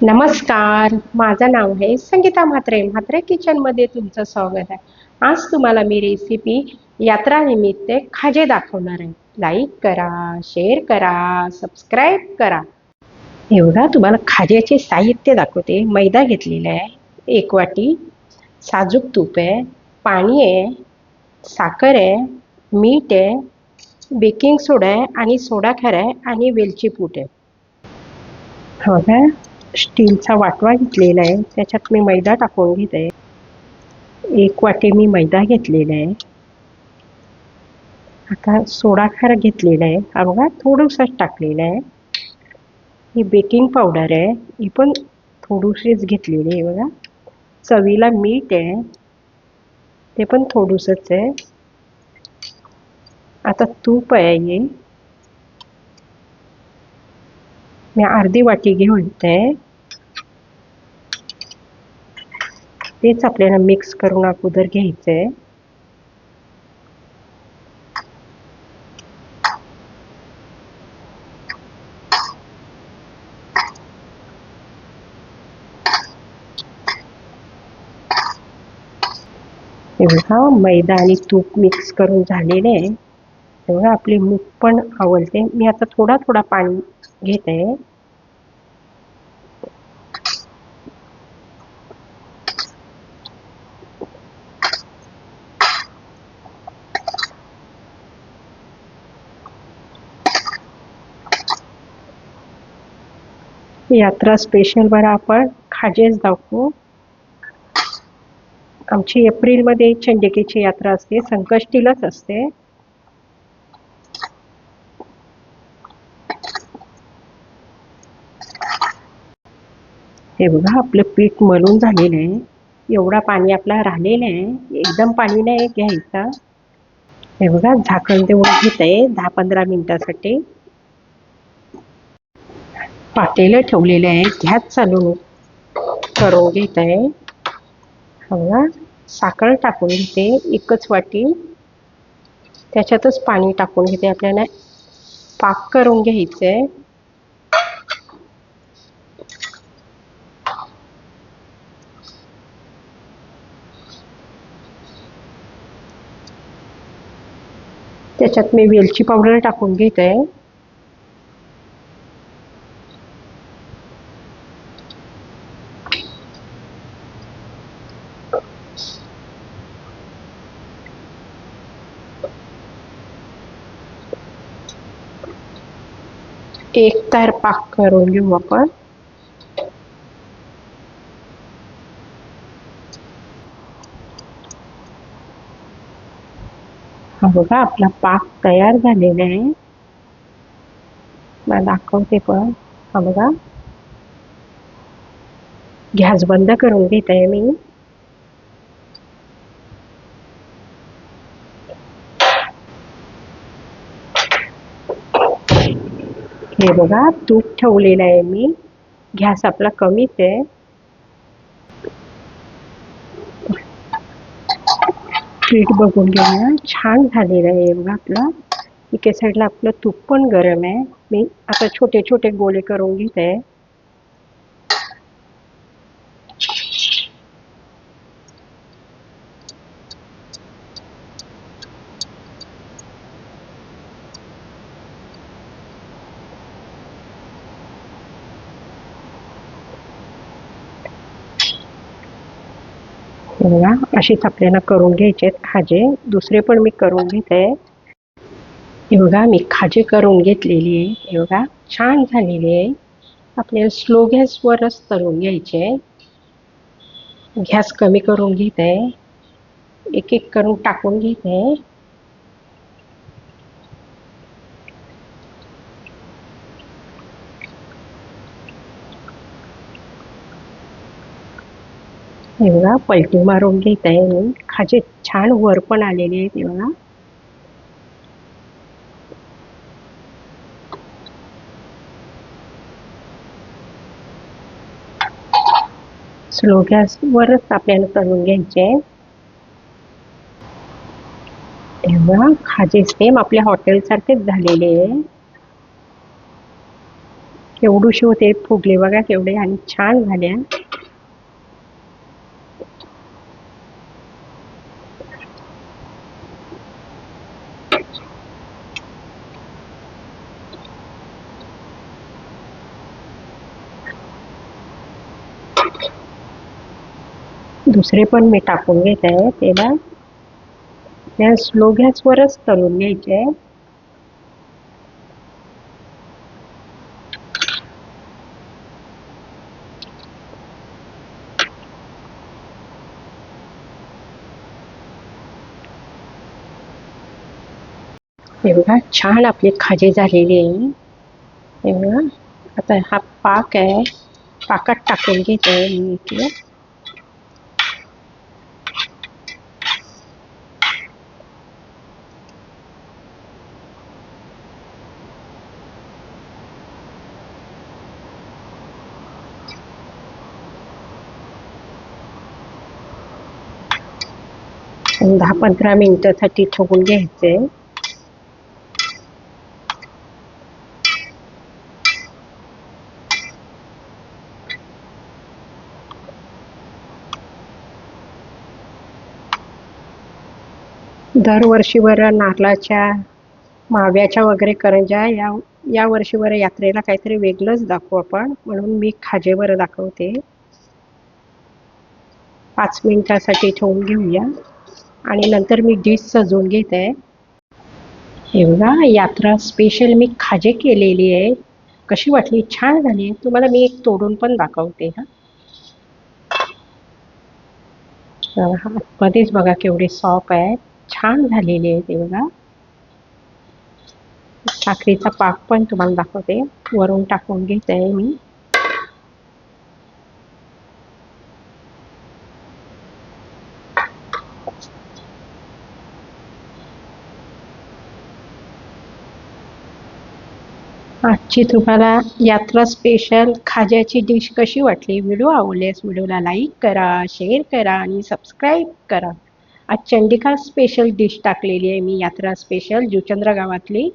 नमस्कार, माझं नाव आहे संगीता म्हात्रे. म्हात्रे किचनमध्ये तुमचं स्वागत आहे. आज तुम्हाला मी रेसिपी यात्रानिमित्त खाजे दाखवणार आहे. लाईक करा, शेअर करा, सबस्क्राईब करा. एवढा तुम्हाला खाज्याचे साहित्य दाखवते. मैदा घेतलेला आहे 1 वाटी, साजूक तूप आहे, पाणी आहे, साखर आहे, मीठ आहे, बेकिंग सोडा आहे आणि सोडा खार आहे आणि वेलची पूड आहे. हो का, स्टीलचा वाटवा घेतलेला आहे, त्याच्यात मी मैदा टाकून घेत आहे. 1 वाटी मी मैदा घेतलेला आहे. आता सोडा खार घेतलेला आहे, हा बघा थोडंसंच टाकलेलं आहे. ही बेकिंग पावडर आहे, ही पण थोडीशीच घेतलेली आहे बघा. चवीला मीठ आहे, ते पण थोडंसंच आहे. आता तूप आहे, हे मी अर्धी वाटी घेते. तेच आपल्याला मिक्स करून अगोदर घ्यायचं आहे. हे बघा, मैदा आणि तूप मिक्स करून झालेले आहे. तेव्हा आपली मूग पण आवडते. मी आता थोडा थोडा पाणी घेत आहे. यात्रा स्पेशल वर आपण खाजेच दाखवू. आमची एप्रिलमध्ये चंडिकेची यात्रा असते, संकष्टीलाच असते. हे बघा, आपलं पीठ मळून झालेलं आहे. एवढा पाणी आपला राहिलेलं आहे, एकदम पाणी नाही घ्यायचं. हे बघा, झाकण देऊन घेत आहे 10-15 मिनिटासाठी. पातेलं ठेवलेले आहे, गॅस चालू करून घेत आहे. बघा, साखर टाकून घेते 1 वाटी. त्याच्यातच पाणी टाकून घेते. आपल्याला पाक करून घ्यायचं आहे. त्याच्यात मी वेलची पावडर टाकून घेत आहे. एक तार पाक करून घेऊ आपण. हा बघा, आपला पाक तयार झालेला आहे. मला दाखवते पण. हा बघा, गॅस बंद करून घेत आहे मी. हे बघा, तूप ठेवलेलं आहे मी. गॅस आपला कमीच आहे. पीठ बघून घ्या, छान झालेलं आहे बघा आपलं. एके साईडला आपलं तूप पण गरम आहे. मी आता छोटे छोटे गोळे करून घेत आहे. बघा, अशीच आपल्याला करून घ्यायचे आहेत खाजे. दुसरे पण मी करून घेत आहे. हे बघा, मी खाजे करून घेतलेली आहे. हे बघा, छान झालेली आहे. आपल्याला स्लो गॅसवरच तळून घ्यायचे आहे. गॅस कमी करून घेत आहे. एक एक करून टाकून घेत आहे. हे बघा, पलटी मारून घेत आहे मी. खाजे छान वर पण आलेले आहेत. हे बघा, स्लो गॅसवरच आपल्याला तळून घ्यायचे आहे. हे बघा, खाजे सेम आपल्या हॉटेल सारखेच झालेले आहे. केवढूशे होते फुगले बघा केवढे आणि छान झाले. दुसरे पण मी टाकून घेत आहे तेला. त्या स्लो गॅसवरच तळून घ्यायचे. हे बघा छान आपले खाजे झालेले आहे. हे बघा आता हा पाक आहे, पाकात टाकून घेते मी इथे. आणि 10-15 मिनिटासाठी ठेवून घ्यायचे. दरवर्षी बरं नारळाच्या माव्याच्या वगैरे करंज्या या वर्षी बरं यात्रेला काहीतरी वेगळंच दाखवू आपण, म्हणून मी खाजे बरं दाखवते. 5 मिनिटासाठी ठेवून घेऊया आणि नंतर मी डिश सजवून घेते. हे बघा यात्रा स्पेशल मी खाजे केलेली आहे. कशी वाटली? छान झाली. तुम्हाला मी एक तोडून पण दाखवते. हा मध्येच बघा केवढे सॉफ्ट आहे, छान झालेली आहे ते बघा. साखरेचा पाक पण तुम्हाला दाखवते, वरून टाकून घेत आहे मी. आजची तुम्हाला यात्रा स्पेशल खाज्याची डिश कशी वाटली? व्हिडिओ आवडल्यास व्हिडिओला लाईक करा, शेअर करा आणि सबस्क्राईब करा. आज चंडिका स्पेशल डिश टाकलेली आहे मी, यात्रा स्पेशल जुचंद्र गावातली.